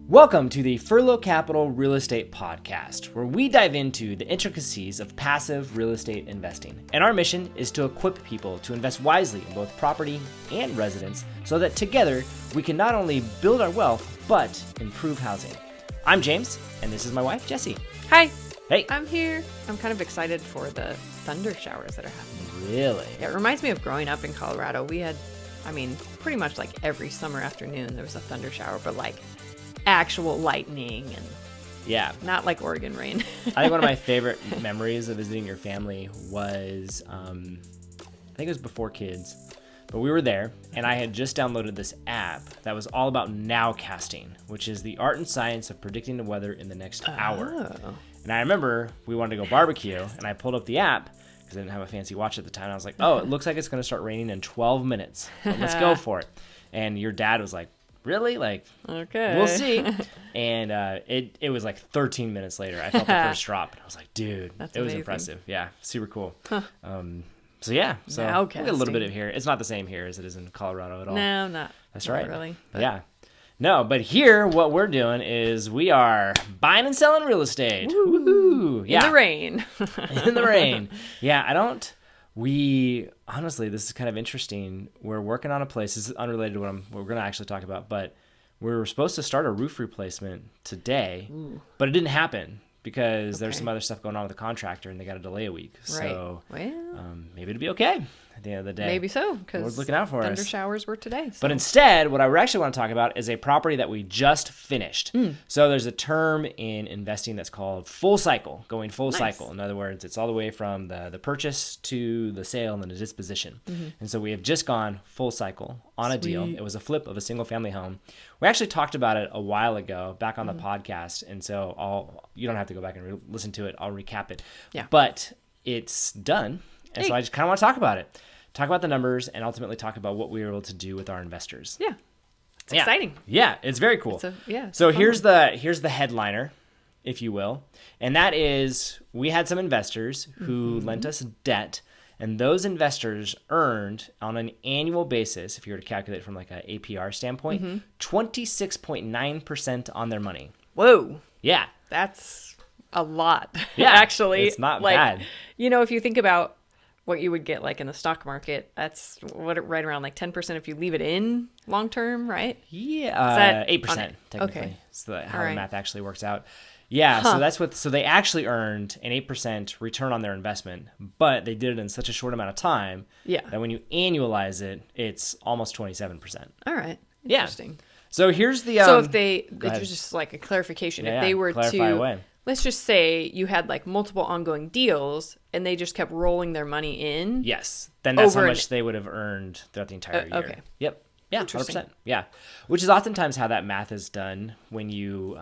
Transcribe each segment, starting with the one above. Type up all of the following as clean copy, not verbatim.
Welcome to the Furlo Capital Real Estate Podcast, where we dive into the intricacies of passive real estate investing. And our mission is to equip people to invest wisely in both property and residence so that together we can not only build our wealth, but improve housing. I'm James, and this is my wife, Jessie. Hi. Hey. I'm here. I'm kind of excited for the thunder showers that are happening. Really? Yeah, it reminds me of growing up in Colorado. We had, pretty much like every summer afternoon there was a thunder shower, but like actual lightning and yeah, not like Oregon rain. I think one of my favorite memories of visiting your family was, I think it was before kids, but we were there and I had just downloaded this app that was all about nowcasting, which is the art and science of predicting the weather in the next hour. And I remember we wanted to go barbecue and I pulled up the app because I didn't have a fancy watch at the time. And I was like, oh, it looks like it's going to start raining in 12 minutes. But let's go for it. And your dad was like, really? Like, okay, we'll see. And it was like 13 minutes later, I felt the first drop. And I was like, dude, That's it was amazing. impressive. Yeah, super cool. Huh. So we got a little bit Nowcasting. of here. It's not the same here as it is in Colorado at all. No, not. That's not right. Really. Yeah. No, but here, what we're doing is we are buying and selling real estate. Woo-hoo. Yeah. In the rain. In the rain. Yeah, honestly, this is kind of interesting. We're working on a place. This is unrelated to what we're going to actually talk about, but we were supposed to start a roof replacement today, but it didn't happen because there's some other stuff going on with the contractor and they got to delay a week. Right. So Well, maybe it'll be okay at the end of the day. maybe so, Lord's because looking out for thunder us. showers were today. So. But instead, what I actually want to talk about is a property that we just finished. So there's a term in investing that's called full cycle, going full Nice. cycle. In other words, it's all the way from the purchase to the sale and then the disposition. And so we have just gone full cycle on a deal. Sweet. It was a flip of a single family home. We actually talked about it a while ago back on the podcast. And so you don't have to go back and listen to it. I'll recap it. Yeah. But it's done. And so Hey. I just kind of want to talk about it. Talk about the numbers and ultimately talk about what we were able to do with our investors. Yeah. It's exciting. Yeah, it's very cool. It's a So fun here's the headliner, if you will, and that is we had some investors who lent us debt, and those investors earned on an annual basis, if you were to calculate from like an APR standpoint, 26.9% on their money. Whoa. Yeah. That's a lot. Yeah, Actually, it's not like, bad. You know, if you think about what you would get like in the stock market, that's right around like 10% if you leave it in long term, right? Yeah, that 8% on it? technically. Okay. So how All the right. math actually works out. Yeah, so they actually earned an 8% return on their investment, but they did it in such a short amount of time Yeah. that when you annualize it, it's almost 27%. All right. Yeah. Interesting. So here's the So if ahead. it's just like a clarification, Yeah, if they were clarify away. let's just say you had like multiple ongoing deals and they just kept rolling their money in. Yes, then that's how Over much they would have earned throughout the entire year. okay. Yep. Yeah, Interesting. 100%. Yeah, which is oftentimes how that math is done when you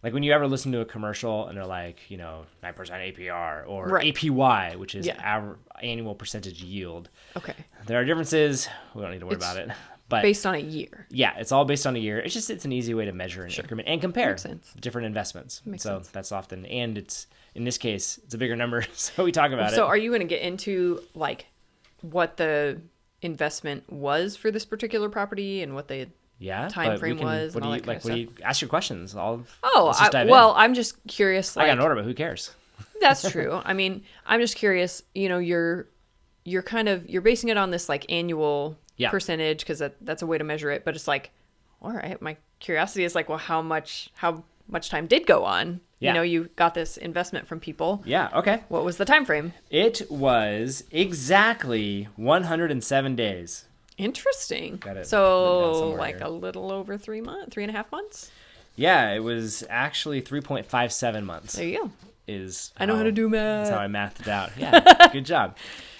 like when you ever listen to a commercial and they're like, 9% APR or Right. APY, which is Yeah. our annual percentage yield. Okay. There are differences. We don't need to worry about it. But Based on a year. yeah, it's all based on a year. It's an easy way to measure an increment and compare Makes sense. different investments. Makes so sense. that's often, and it's in this case, it's a bigger number. So we talk about it. So are you going to get into like what the investment was for this particular property and what the Yeah, time but frame we can, was What and do all you that kind like? of What do you ask your questions? Oh, let's just dive in. I'm just curious. I Like, got an order, but who cares? that's true. I mean, I'm just curious. You're basing it on this like annual Yeah. percentage because that's a way to measure it. But it's like, all right, my curiosity is like, well, how much time did go on? Yeah. You got this investment from people. Yeah. Okay. What was the time frame? It was exactly 107 days. Interesting. Got it written down So somewhere like here. a little over 3.5 months. Yeah, it was actually 3.57 months. There you go. I know how to do math. That's how I mathed it out. Yeah, good job.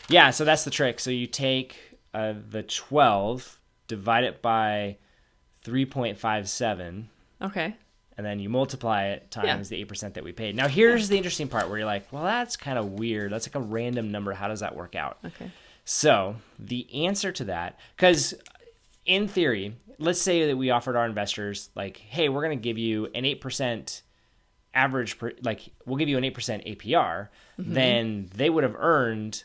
Yeah, so that's the trick. So you take the 12, divide it by 3.57, Okay. and then you multiply it times the 8% that we paid. Now, here's the interesting part where you're like, well, that's kind of weird. That's like a random number. How does that work out? Okay. So the answer to that, because in theory, let's say that we offered our investors like, hey, we're going to give you an 8% average, we'll give you an 8% APR, then they would have earned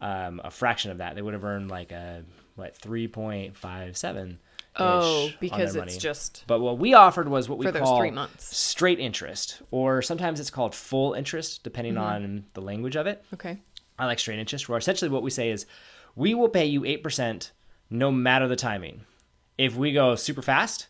a fraction of that. They would have earned like 3.57 Oh, on because their it's money. just But what we offered was what we for those call 3 months. straight interest, or sometimes it's called full interest, depending Mm-hmm. on the language of it. Okay. I like straight interest, where essentially what we say is we will pay you 8% no matter the timing. If we go super fast,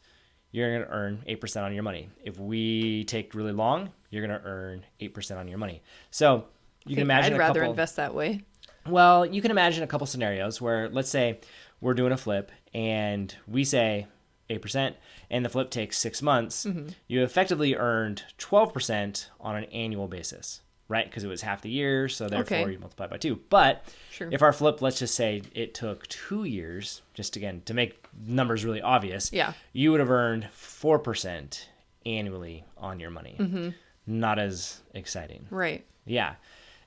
you're going to earn 8% on your money. If we take really long, you're going to earn 8% on your money. So you can imagine I'd a rather couple. invest that way. Well, you can imagine a couple scenarios where, let's say, we're doing a flip and we say 8%, and the flip takes 6 months. Mm-hmm. You effectively earned 12% on an annual basis, right? Because it was half the year, so therefore Okay. you multiply by 2. But Sure. if our flip, let's just say it took 2 years, just again to make numbers really obvious, Yeah. you would have earned 4% annually on your money. Mm-hmm. Not as exciting. Right. Yeah.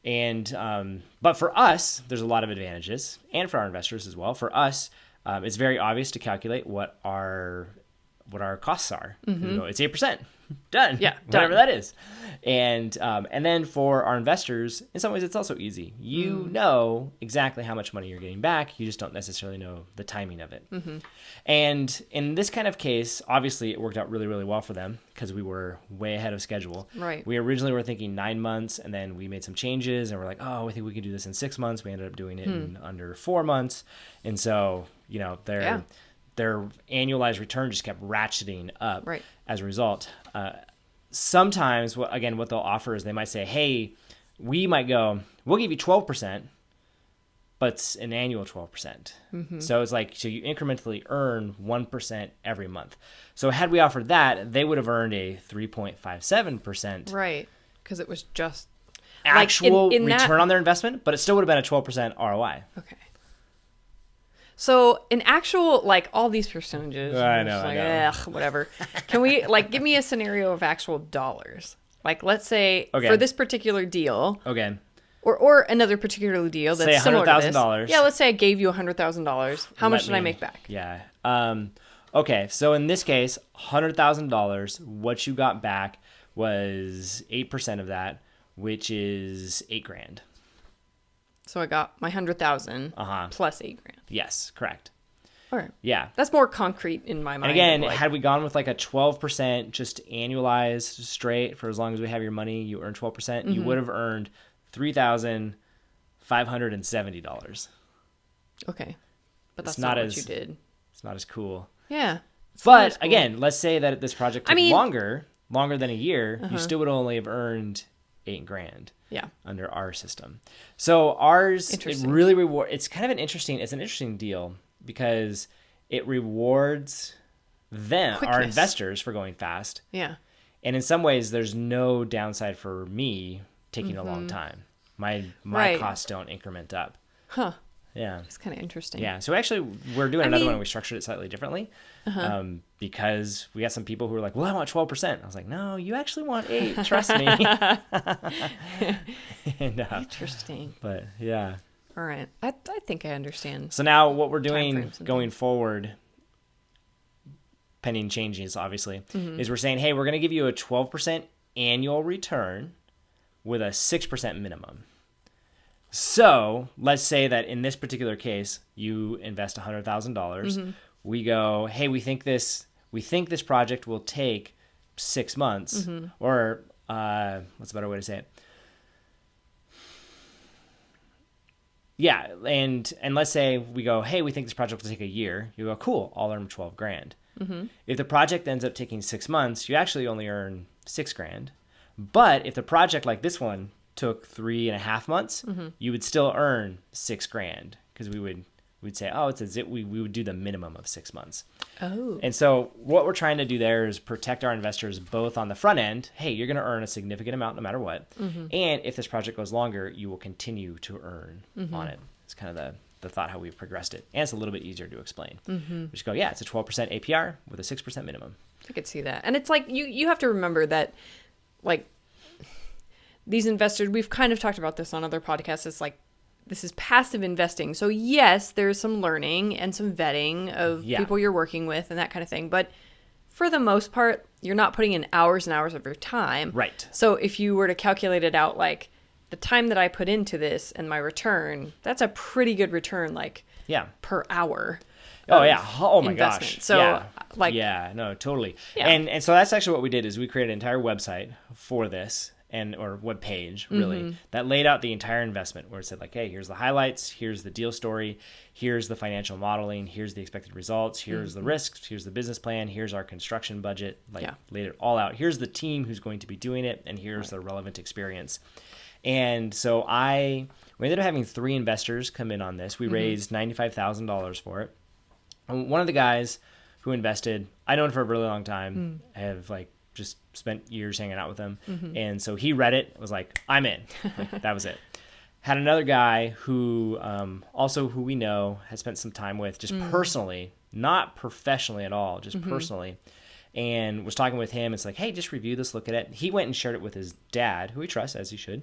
And but for us, there's a lot of advantages, and for our investors as well. For us, it's very obvious to calculate what our costs are. We go, it's 8%. Done. Yeah, Whatever done. that is. And then for our investors, in some ways, it's also easy. You know exactly how much money you're getting back. You just don't necessarily know the timing of it. And in this kind of case, obviously, it worked out really, really well for them because we were way ahead of schedule. Right. We originally were thinking 9 months, and then we made some changes, and we're like, oh, I think we can do this in 6 months. We ended up doing it in under 4 months. And so, you know, their annualized return just kept ratcheting up Right. as a result. Sometimes, what they'll offer is they might say, hey, we might go, we'll give you 12%, but it's an annual 12%. So it's like, so you incrementally earn 1% every month. So had we offered that, they would have earned a 3.57% Right. Because it was just actual in that- return on their investment, but it still would have been a 12% ROI. okay. So in actual, like all these percentages, I I'm know, just I like, know. ugh, whatever. Can we give me a scenario of actual dollars? Like, let's say Okay. for this particular deal, Okay. or another particular deal that's Say similar to this. $100,000. Yeah, let's say I gave you $100,000. How much Let did I me- make back? Yeah. Okay. So in this case, $100,000, what you got back was 8% of that, which is $8,000. So I got my 100,000 Uh-huh. plus $8,000. Yes, correct. All right. Yeah. That's more concrete in my mind. And again, of, like, had we gone with like a 12% just annualized straight for as long as we have your money, you earn 12%, you would have earned $3,570. okay, but It's that's not not what as- you did. It's not as cool. Yeah. But again, let's say that this project took mean- longer than a year, you still would only have earned $8,000 Yeah. under our system. So ours, it Interesting. really it's kind of an interesting deal because it rewards our Quickness. investors for going fast. Yeah. And in some ways, there's no downside for me taking a long time. My Right. costs don't increment up. Huh. Yeah. It's kind of interesting. Yeah. So actually, we're doing another mean- one and we structured it slightly differently because we got some people who were like, well, I want 12%. I was like, no, you actually want 8. Trust me. And, Interesting. but yeah. All right. I think I understand. So now what we're doing Timeframes and going forward, pending changes, obviously, Mm-hmm. is we're saying, hey, we're going to give you a 12% annual return with a 6% minimum. So let's say that in this particular case, you invest $100,000. We go, hey, we think this project will take 6 months, or what's a better way to say it? Yeah, and let's say we go, hey, we think this project will take a year. You go, cool, I'll earn $12,000. If the project ends up taking 6 months, you actually only earn $6,000. But if the project like this one took 3.5 months, you would still earn $6,000 because we'd say, oh, we would do the minimum of 6 months. Oh. And so what we're trying to do there is protect our investors both on the front end. Hey, you're going to earn a significant amount no matter what. And if this project goes longer, you will continue to earn on it. It's kind of the thought how we've progressed it. And it's a little bit easier to explain. We just go, yeah, it's a 12% APR with a 6% minimum. I could see that. And it's like you have to remember that, like, these investors, we've kind of talked about this on other podcasts. It's like, this is passive investing. So yes, there's some learning and some vetting of people you're working with and that kind of thing. But for the most part, you're not putting in hours and hours of your time. Right. So if you were to calculate it out, like the time that I put into this and my return, that's a pretty good return, like Yeah. per hour. Oh of yeah. Oh my investment. gosh. So yeah. like Yeah, no, totally. Yeah. And so that's actually what we did is we created an entire website for this or web page really that laid out the entire investment where it said like, hey, here's the highlights, here's the deal story, here's the financial modeling, here's the expected results, here's the risks, here's the business plan, here's our construction budget, like laid it all out. Here's the team who's going to be doing it, and here's the relevant experience. And so we ended up having 3 investors come in on this. We raised $95,000 for it. And one of the guys who invested, I known for a really long time. I have like just spent years hanging out with him. And so he read it, was like, I'm in. Like, that was it. Had another guy who also who we know has spent some time with just personally, not professionally at all, just personally. And was talking with him. It's like, hey, just review this, look at it. He went and shared it with his dad, who he trusts, as he should.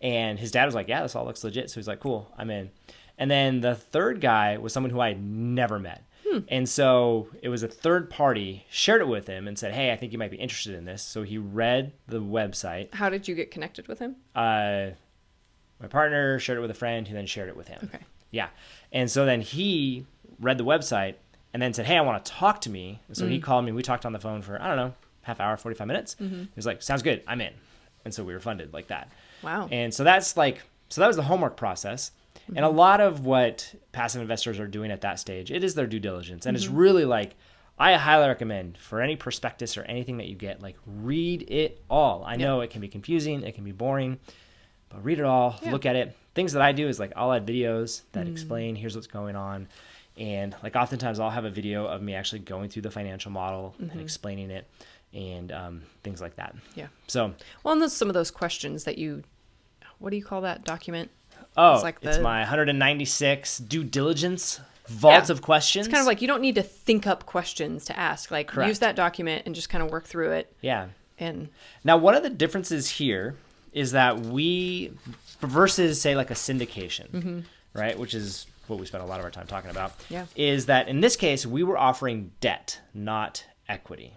And his dad was like, yeah, this all looks legit. So he's like, cool, I'm in. And then the third guy was someone who I had never met. And so it was a third party, shared it with him and said, hey, I think you might be interested in this. So he read the website. How did you get connected with him? My partner shared it with a friend who then shared it with him. Okay. Yeah. And so then he read the website and then said, hey, I want to talk to me. And so he called me. We talked on the phone for, I don't know, half hour, 45 minutes. He was like, sounds good. I'm in. And so we were funded like that. Wow. And so that was the homework process. And a lot of what passive investors are doing at that stage, it is their due diligence. And it's really like, I highly recommend for any prospectus or anything that you get, like read it all. I know it can be confusing, it can be boring, but read it all, look at it. Things that I do is like I'll add videos that explain, here's what's going on. And like oftentimes I'll have a video of me actually going through the financial model and explaining it and things like that. Yeah. So, well, and those, some of those questions that what do you call that document? Oh, it's my 196 due diligence vault of questions. It's kind of like you don't need to think up questions to ask. Like use that document and just kind of work through it. Yeah. And now one of the differences here is that we, versus say like a syndication, right, which is what we spent a lot of our time talking about, is that in this case we were offering debt, not equity.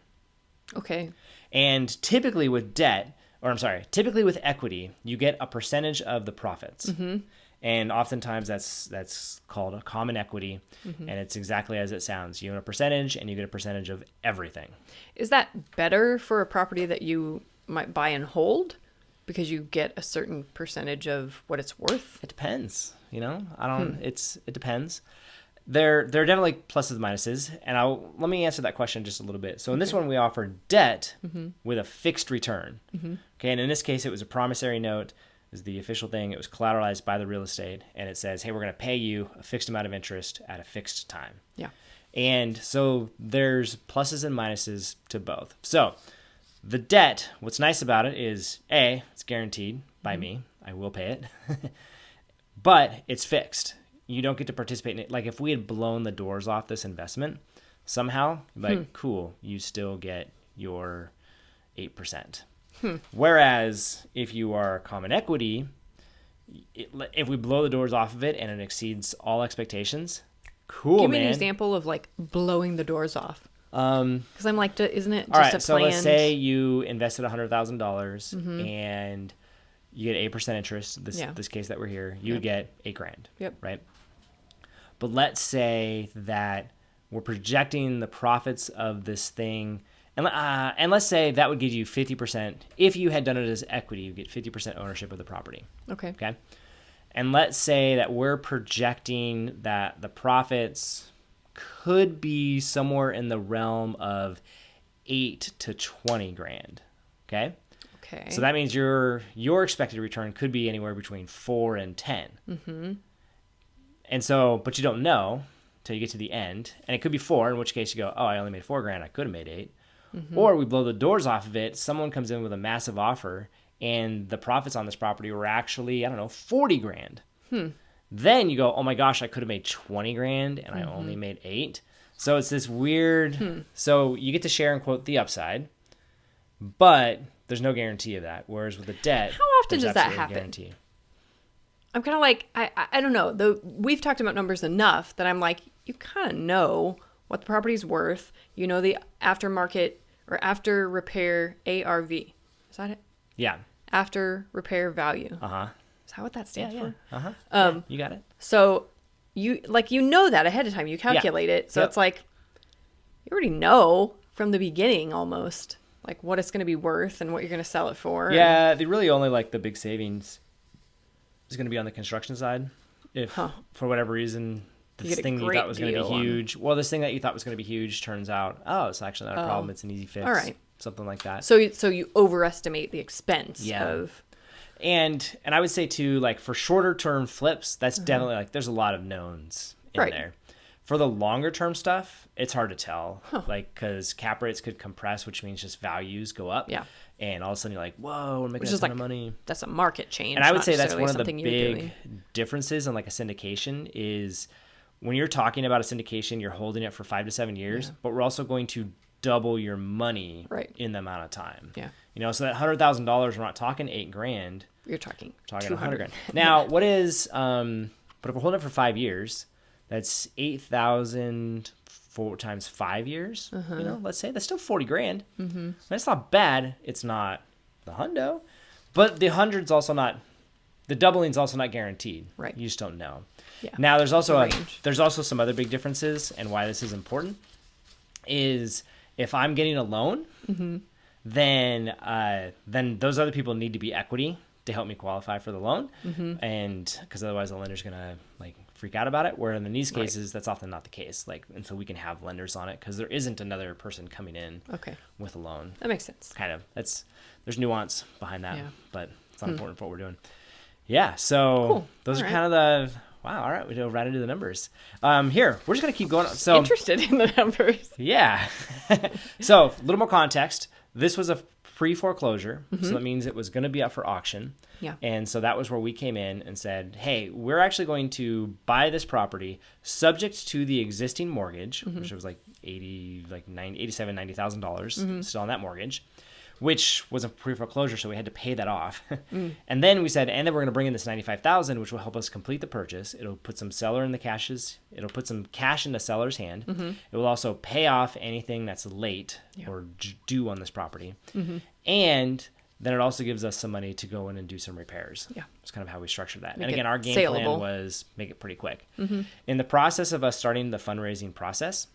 Okay. And typically with equity, you get a percentage of the profits. And oftentimes that's called a common equity. And it's exactly as it sounds. You own a percentage and you get a percentage of everything. Is that better for a property that you might buy and hold because you get a certain percentage of what it's worth? It depends. It depends. There are definitely pluses and minuses, and let me answer that question just a little bit. So in this one, we offer debt with a fixed return. Okay, and in this case, it was a promissory note. It was the official thing. It was collateralized by the real estate, and it says, hey, we're going to pay you a fixed amount of interest at a fixed time. Yeah. And so there's pluses and minuses to both. So the debt, what's nice about it is, A, it's guaranteed by me. I will pay it. But it's fixed. You don't get to participate in it. Like if we had blown the doors off this investment somehow, like cool, you still get your 8%. Whereas if you are common equity, if we blow the doors off of it and it exceeds all expectations, cool, Give me an example of like blowing the doors off. Because I'm like, isn't it just all right, a so planned... let's say you invested $100,000 and you get 8% interest. This case that we're here, you would get $8,000. Yep. Right. But let's say that we're projecting the profits of this thing, and let's say that would give you 50%. If you had done it as equity, you get 50% ownership of the property. Okay. Okay. And let's say that we're projecting that the profits could be somewhere in the realm of $8,000 to $20,000. Okay. Okay. So that means your expected return could be anywhere between 4 and 10. And so, but you don't know till you get to the end, and it could be 4, in which case you go, oh, I only made $4,000. I could have made 8. Or we blow the doors off of it. Someone comes in with a massive offer, and the profits on this property were actually, I don't know, $40,000. Then you go, oh my gosh, I could have made $20,000, and I only made 8. So it's this weird. So you get to share and quote the upside, but there's no guarantee of that. Whereas with the debt, how often does that happen? Guarantee. I'm kind of like, I don't know. We've talked about numbers enough that I'm like, you kind of know what the property's worth. You know the aftermarket or after repair ARV. Is that it? Yeah. After repair value. Uh-huh. Is that what that stands for? Uh-huh. You got it. So you know that ahead of time. You calculate it. So Yep. it's like you already know from the beginning almost like what it's going to be worth and what you're going to sell it for. Yeah, they really only like the big savings is going to be on the construction side. If for whatever reason You this get a thing you great thought was going to be deal on- huge, well, this thing that you thought was going to be huge turns out, oh, it's actually not a problem. It's an easy fix. All right. Something like that. So you overestimate the expense Yeah. of And I would say too, like for shorter term flips, that's definitely like there's a lot of knowns in Right. there. For the longer term stuff, it's hard to tell, like because cap rates could compress, which means just values go up. Yeah. And all of a sudden you're like, whoa, we're making Which a is ton like of money. that's a market change. And I would not say that's necessarily one of the something you're big doing. differences in like a syndication is when you're talking about a syndication, you're holding it for 5 to 7 years, but we're also going to double your money Right. in the amount of time. Yeah. You know, so that $100,000, we're not talking $8,000. You're talking Talking 200 $100,000. Now, what is but if we're holding it for 5 years, that's 8,000 times 5 years. You know, let's say that's still $40,000. Mm-hmm. That's not bad. It's not the hundo, but the hundred's also not. The doubling's also not guaranteed. Right. You just don't know. Yeah. Now, there's also range. there's also some other big differences, and why this is important is if I'm getting a loan, then those other people need to be equity to help me qualify for the loan, and because otherwise the lender's gonna like freak out about it. Where in these cases, that's often not the case. Like, and so we can have lenders on it because there isn't another person coming in Okay. with a loan. That makes sense. Kind of. There's nuance behind that, Yeah. but it's not important for what we're doing. Yeah. So Cool. those All are right. kind of the. Wow. All right. We dove right into the numbers. Here, we're just gonna keep going. So Interested in the numbers. yeah. So a little more context. This was a pre-foreclosure, so that means it was going to be up for auction. Yeah. And so that was where we came in and said, hey, we're actually going to buy this property subject to the existing mortgage, which was like $90,000 still on that mortgage, which was a pre-foreclosure, so we had to pay that off. And then we said, and then we're going to bring in this $95,000, which will help us complete the purchase. It'll put some it'll put some cash in the seller's hand. It will also pay off anything that's late or due on this property. And then it also gives us some money to go in and do some repairs. Yeah. It's kind of how we structured that. Make and again, it our game saleable. plan was make it pretty quick. In the process of us starting the fundraising process,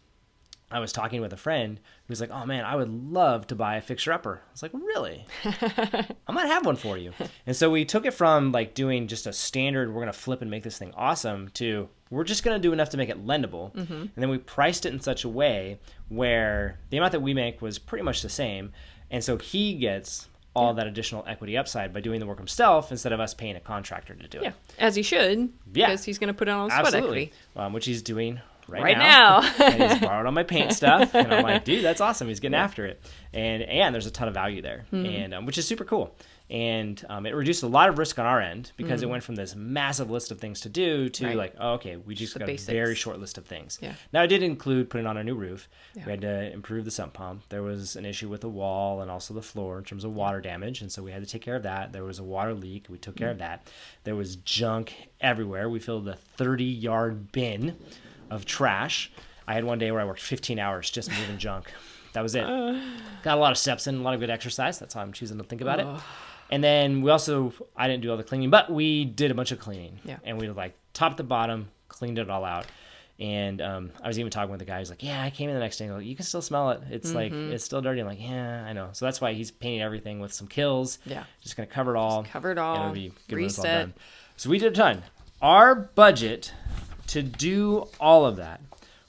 I was talking with a friend who was like, oh man, I would love to buy a fixer-upper. I was like, really? I might have one for you. And so we took it from like doing just a standard, we're going to flip and make this thing awesome, to we're just going to do enough to make it lendable. And then we priced it in such a way where the amount that we make was pretty much the same. And so he gets all that additional equity upside by doing the work himself instead of us paying a contractor to do it. Yeah. As he should. Yeah. Because he's going to put on all the sweat Absolutely. equity. Which he's doing Right now. And he's borrowed all my paint stuff, and I'm like, dude, that's awesome. He's getting after it, and there's a ton of value there, and which is super cool. And it reduced a lot of risk on our end because it went from this massive list of things to do to Right. like, oh, okay, we just The got basics. a very short list of things. Yeah. Now, it did include putting on a new roof. Yeah. We had to improve the sump pump. There was an issue with the wall and also the floor in terms of water damage, and so we had to take care of that. There was a water leak. We took care of that. There was junk everywhere. We filled a 30-yard bin of trash. I had one day where I worked 15 hours just moving junk. That was it. Got a lot of steps in, a lot of good exercise. That's how I'm choosing to think about it. And then I didn't do all the cleaning, but we did a bunch of cleaning. Yeah. And we like top to bottom, cleaned it all out. And I was even talking with the guy who's like, yeah, I came in the next day. Like, you can still smell it. It's like, it's still dirty. I'm like, yeah, I know. So that's why he's painting everything with some kills. Yeah. Just going to cover it all. Cover it all. And it'll be good when it's all Reset. done. So we did a ton. Our budget to do all of that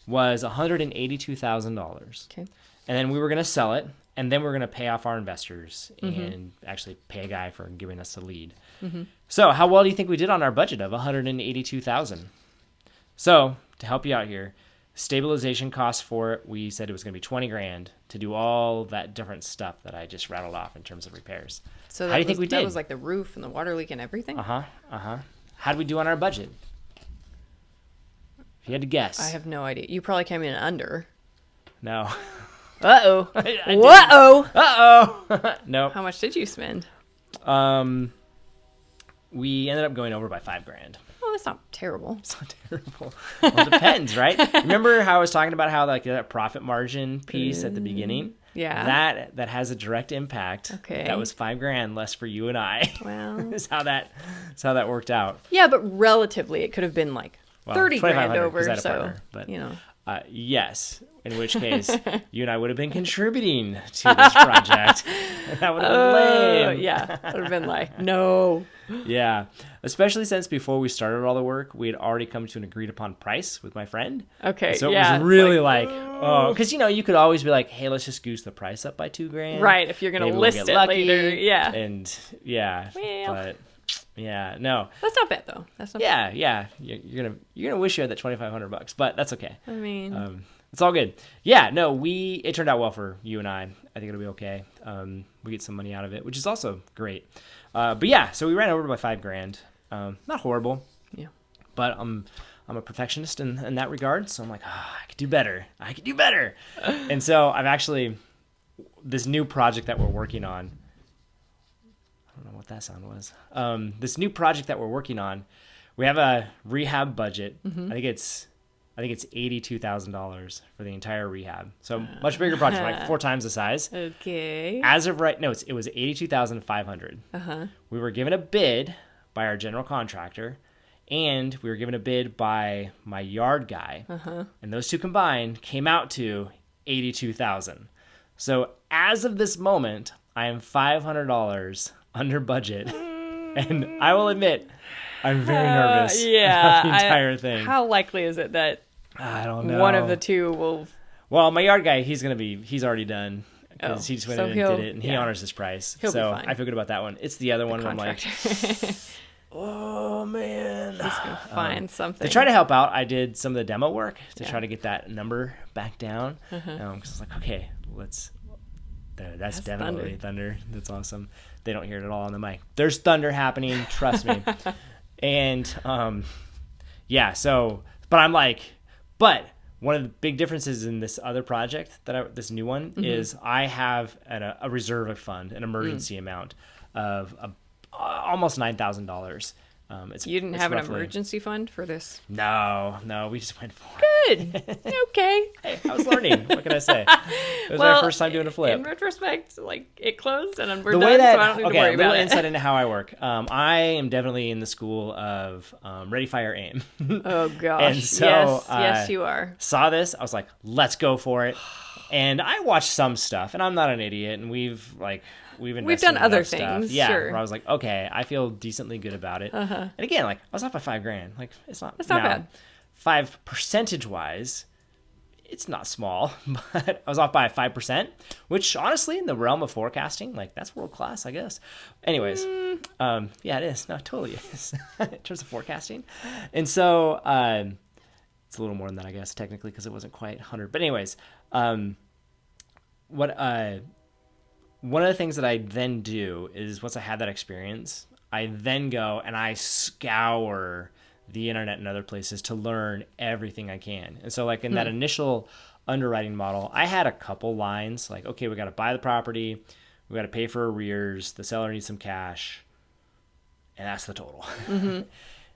was $182,000. Okay. And then we were going to sell it, and then we were going to pay off our investors and actually pay a guy for giving us the lead. So how well do you think we did on our budget of $182,000? So to help you out here, stabilization costs for it, we said it was going to be $20,000 to do all that different stuff that I just rattled off in terms of repairs. So how do you think we did? That was like the roof and the water leak and everything? How did we do on our budget? If you had to guess. I have no idea. You probably came in under. No. Uh-oh. I didn't. Uh-oh. Uh-oh. No. How much did you spend? We ended up going over by $5,000. Well, that's not terrible. It's not terrible. Well, it depends, right? Remember how I was talking about how like that profit margin piece at the beginning? Yeah. That has a direct impact. Okay. That was $5,000 less for you and I. Well. Is how that worked out. Yeah, but relatively, it could have been like well, 30 grand 2,500 over, 'cause I had a so, partner, but you know. yes. In which case, you and I would have been contributing to this project. That would have been lame. Yeah, would have been like, no. Yeah, especially since before we started all the work, we had already come to an agreed upon price with my friend. Okay, So yeah, it was really like, oh, because you could always be like, hey, let's just goose the price up by $2,000. Right, if you're gonna Maybe list we'll it get lucky. later, yeah. And yeah, Well. but yeah, no. That's not bad though. That's not bad. Yeah. You're gonna wish you had that $2,500, but that's okay. I mean, It's all good. Yeah, no, it turned out well for you and I. I think it'll be okay. We get some money out of it, which is also great. But yeah, so we ran over by $5,000. Not horrible. yeah. But I'm a perfectionist in that regard, so I'm like, I could do better. And so I've actually, this new project that we're working on, I don't know what that sound was. This new project that we're working on, we have a rehab budget. Mm-hmm. I think it's $82,000 for the entire rehab. So much bigger project, like 4 times the size. Okay. As of right, no, it was $82,500. We were given a bid by our general contractor, and we were given a bid by my yard guy, and those two combined came out to $82,000. So as of this moment, I am $500 under budget, and I will admit, I'm very nervous about the entire thing. How likely is it that I don't know. one of the two will? Well, my yard guy, he's already done. Because he just went in and did it, and he honors his price. He'll so be fine. I feel good about that one. It's the other one where I'm like, Contractor. oh, man. He's gonna find something. To try to help out, I did some of the demo work to try to get that number back down. Because I was like, okay, that's definitely thunder. That's awesome. They don't hear it at all on the mic. There's thunder happening. Trust me. And, but I'm like, one of the big differences in this other project, this new one, is I have a reserve fund, an emergency amount of almost $9,000. You didn't have an emergency fund for this? No, we just went for it. Good. Okay. Hey, I was learning. What can I say? It was my first time doing a flip. In retrospect, it closed and we're the done, way that, so I don't need to worry a little about insight it. into how I work. I am definitely in the school of ready, fire, aim. Oh, gosh. And so, yes, you are. Saw this. I was like, let's go for it. And I watched some stuff, and I'm not an idiot, and we've done other stuff. things, Yeah, sure. where I was like, okay, I feel decently good about it. And again, I was off by $5,000. It's not bad. 5 percentage wise, it's not small, but I was off by 5%, which honestly, in the realm of forecasting, that's world class, I guess. Anyways, yeah, it is. No, it totally is in terms of forecasting. And so it's a little more than that, I guess, technically, because it wasn't quite 100. But anyways, one of the things that I then do is once I have that experience, I then go and I scour the internet and other places to learn everything I can. And so in that initial underwriting model, I had a couple lines okay, we got to buy the property, we got to pay for arrears, the seller needs some cash, and that's the total.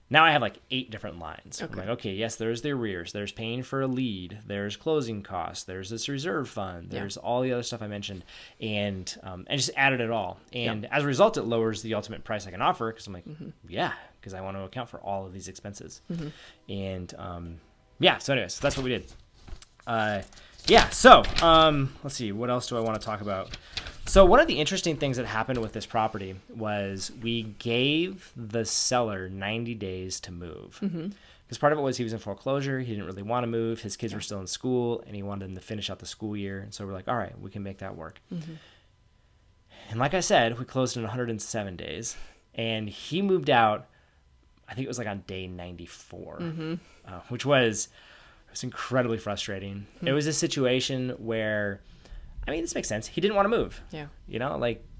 Now I have 8 different lines. Okay. I'm like, okay, yes, there's the arrears, there's paying for a lead, there's closing costs, there's this reserve fund, there's all the other stuff I mentioned, and I just added it all. And as a result, it lowers the ultimate price I can offer because I'm like, yeah, because I want to account for all of these expenses. And so anyways, that's what we did. So let's see, what else do I want to talk about? So one of the interesting things that happened with this property was we gave the seller 90 days to move. Because part of it was he was in foreclosure. He didn't really want to move. His kids were still in school, and he wanted them to finish out the school year. And so we're like, all right, we can make that work. And like I said, we closed in 107 days. And he moved out, I think it was on day 94, which was incredibly frustrating. It was a situation where... this makes sense. He didn't want to move. Yeah.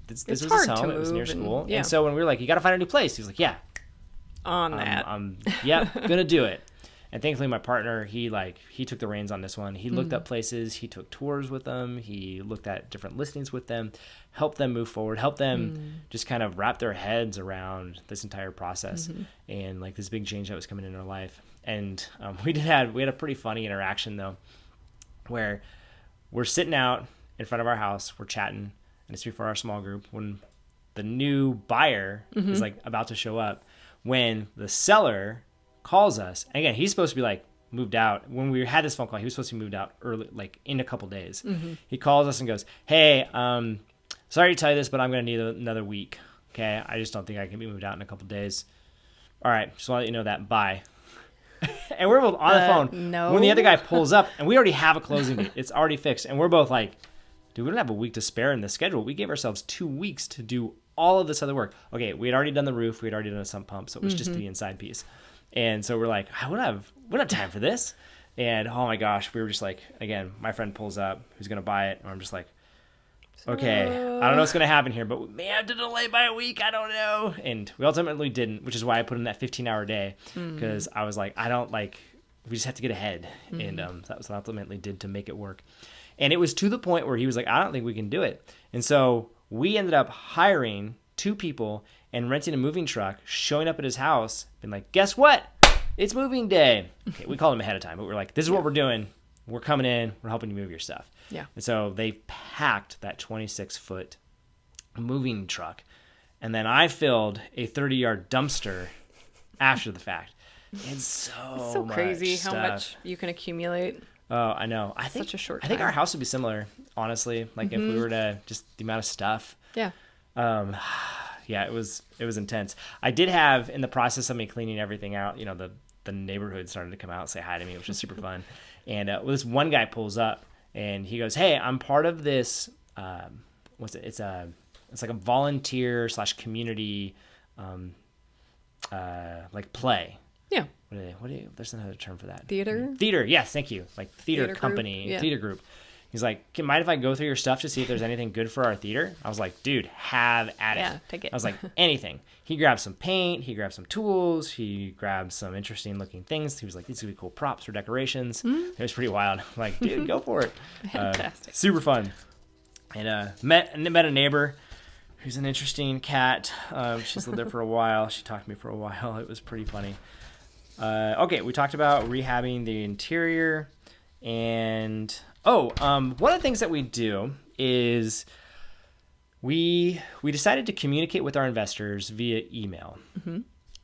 This was his home. It was near school. And so when we were like, you got to find a new place, he was like, yeah. On that. Gonna do it. And thankfully my partner, he took the reins on this one. He looked up places. He took tours with them. He looked at different listings with them, helped them move forward, helped them just kind of wrap their heads around this entire process and this big change that was coming in their life. And we had a pretty funny interaction though, where we're sitting out in front of our house, we're chatting, and it's before our small group when the new buyer is about to show up, when the seller calls us. And again, he's supposed to be like moved out. When we had this phone call, he was supposed to be moved out early, like in a couple days. He calls us and goes, "Hey, sorry to tell you this, but I'm going to need another week. Okay, I just don't think I can be moved out in a couple days. All right, just want to let you know that. Bye." And we're both on the phone no. when the other guy pulls up, and we already have a closing date. It's already fixed, and we're both like, "Dude, we don't have a week to spare in the schedule. We gave ourselves 2 weeks to do all of this other work." Okay, we had already done the roof, we had already done a sump pump, so it was just the inside piece. And so we're like, we don't have time for this. And oh my gosh, we were just like, again, my friend pulls up, who's gonna buy it, and I'm just like, okay, I don't know what's going to happen here, but we may have to delay by a week. I don't know. And we ultimately didn't, which is why I put in that 15-hour day, because I was like, we just have to get ahead. And that was what I ultimately did to make it work. And it was to the point where he was like, I don't think we can do it. And so we ended up hiring 2 people and renting a moving truck, showing up at his house, and like, guess what? It's moving day. Okay, we called him ahead of time, but we're like, this is what we're doing. We're coming in. We're helping you move your stuff. Yeah. And so they packed that 26-foot moving truck. And then I filled a 30-yard dumpster after the fact. It's so crazy much how stuff. much you can accumulate. Oh, I know. I think Such a short I think time. our house would be similar, honestly. Like if we were to just the amount of stuff. Yeah. Yeah, it was intense. I did have, in the process of me cleaning everything out, the neighborhood started to come out and say hi to me, which was super fun. And this one guy pulls up and he goes, "Hey, I'm part of this. It's like a volunteer / community, like play." Yeah. There's another term for that. Theater. Yes, thank you. Like theater company, group? Yeah. theater group. He's like, mind if I go through your stuff to see if there's anything good for our theater? I was like, dude, have at it. Yeah, take it. I was like, anything. He grabbed some paint. He grabbed some tools. He grabbed some interesting looking things. He was like, these would be cool props for decorations. It was pretty wild. I'm like, dude, go for it. Fantastic. Super fun. And met a neighbor who's an interesting cat. She's lived there for a while. She talked to me for a while. It was pretty funny. Okay, we talked about rehabbing the interior. And one of the things that we do is we decided to communicate with our investors via email.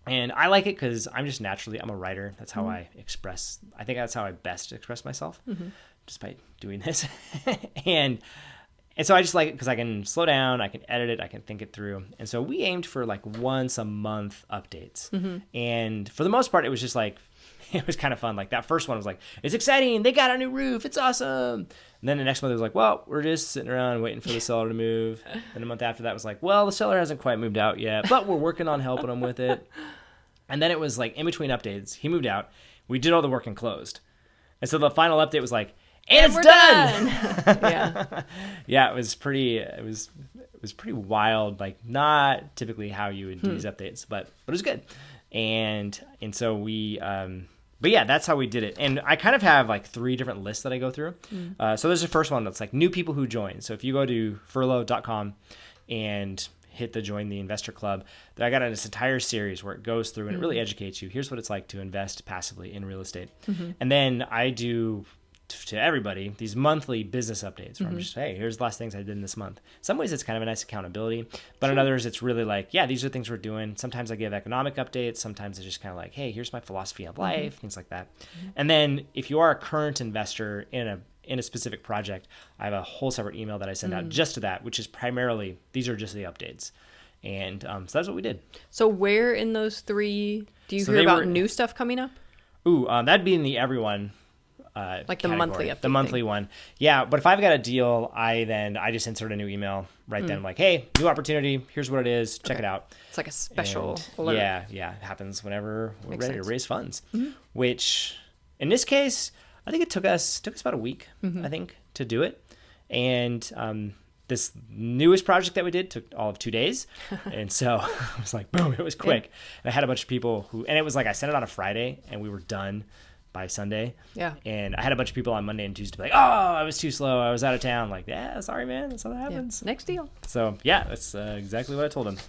And I like it because I'm a writer. That's how I think that's how I best express myself, just by doing this. and so I just like it because I can slow down, I can edit it, I can think it through. And so we aimed for like once a month updates. And for the most part, it was just like, it was kind of fun. Like that first one was like, it's exciting. They got a new roof. It's awesome. And then the next month it was like, well, we're just sitting around waiting for the seller to move. And a month after that was like, well, the seller hasn't quite moved out yet, but we're working on helping them with it. And then it was like in between updates, he moved out. We did all the work and closed. And so the final update was like, and it's done. Yeah. Yeah, it was pretty wild. Like not typically how you would do these updates, but it was good. And so we, but yeah, that's how we did it. And I kind of have like 3 different lists that I go through. So there's the first one that's like new people who join. So if you go to furlo.com and hit the join the investor club, I got this entire series where it goes through and it really educates you. Here's what it's like to invest passively in real estate. And then I do to everybody these monthly business updates where I'm just, hey, here's the last things I did in this month. Some ways it's kind of a nice accountability, but in others it's really like, yeah, these are the things we're doing. Sometimes I give economic updates. Sometimes it's just kind of like, hey, here's my philosophy of life, things like that. And then if you are a current investor in a specific project, I have a whole separate email that I send out just to that, which is primarily, these are just the updates. And so that's what we did. So where in those 3 do you hear about new stuff coming up? That'd be in the everyone like the category. monthly update. The monthly one. Yeah, but if I've got a deal, I just insert a new email right then. I'm like, hey, new opportunity. Here's what it is. Check it out. It's like a special And alert. Yeah. It happens whenever we're Makes ready sense. to raise funds, which in this case, I think it took us about a week, I think, to do it. And this newest project that we did took all of 2 days. And so I was like, boom, it was quick. And I had a bunch of people and it was like, I sent it on a Friday and we were done by Sunday. Yeah. And I had a bunch of people on Monday and Tuesday be like, oh, I was too slow. I was out of town. Like, yeah, sorry, man. That's how that happens. Next deal. So yeah, that's exactly what I told him.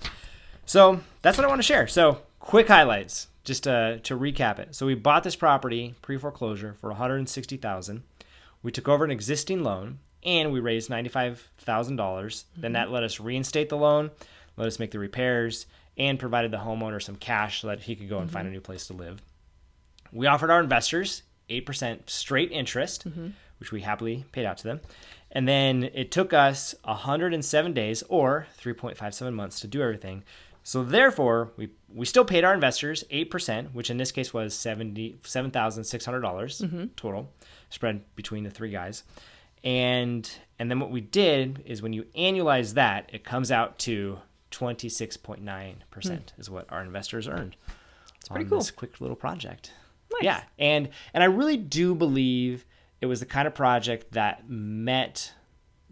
So that's what I want to share. So quick highlights, just to recap it. So we bought this property pre-foreclosure for $160,000. We took over an existing loan and we raised $95,000. Then that let us reinstate the loan, let us make the repairs, and provided the homeowner some cash so that he could go and find a new place to live. We offered our investors 8% straight interest, which we happily paid out to them. And then it took us 107 days or 3.57 months to do everything. So therefore, we still paid our investors 8%, which in this case was $77,600 total, spread between the three guys. And then what we did is when you annualize that, it comes out to 26.9% is what our investors earned. It's pretty cool. This quick little project. Nice. Yeah. And I really do believe it was the kind of project that met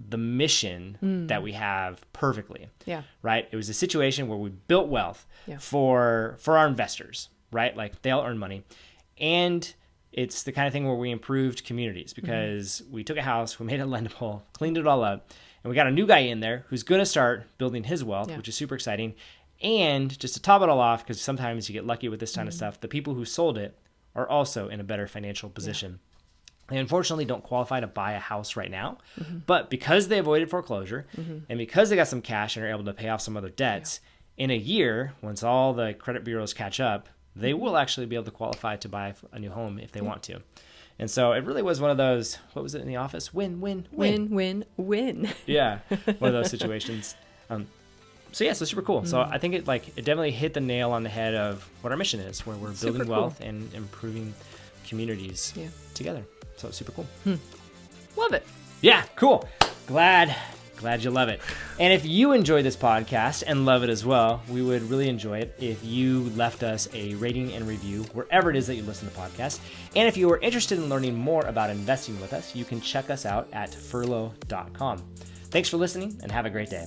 the mission that we have perfectly. Yeah. Right? It was a situation where we built wealth for our investors, right? Like they'll earn money. And it's the kind of thing where we improved communities because we took a house, we made it lendable, cleaned it all up, and we got a new guy in there who's going to start building his wealth, which is super exciting. And just to top it all off, because sometimes you get lucky with this kind of stuff, the people who sold it are also in a better financial position. They unfortunately don't qualify to buy a house right now, but because they avoided foreclosure and because they got some cash and are able to pay off some other debts, in a year, once all the credit bureaus catch up, they will actually be able to qualify to buy a new home if they want to. And so it really was one of those, what was it in the office? Win, win, win. Win, win, win. Yeah, one of those situations. So super cool. So I think it definitely hit the nail on the head of what our mission is, where we're building wealth and improving communities together. So it's super cool. Love it. Yeah, cool. Glad you love it. And if you enjoy this podcast and love it as well, we would really enjoy it if you left us a rating and review wherever it is that you listen to podcasts. And if you are interested in learning more about investing with us, you can check us out at furlo.com. Thanks for listening and have a great day.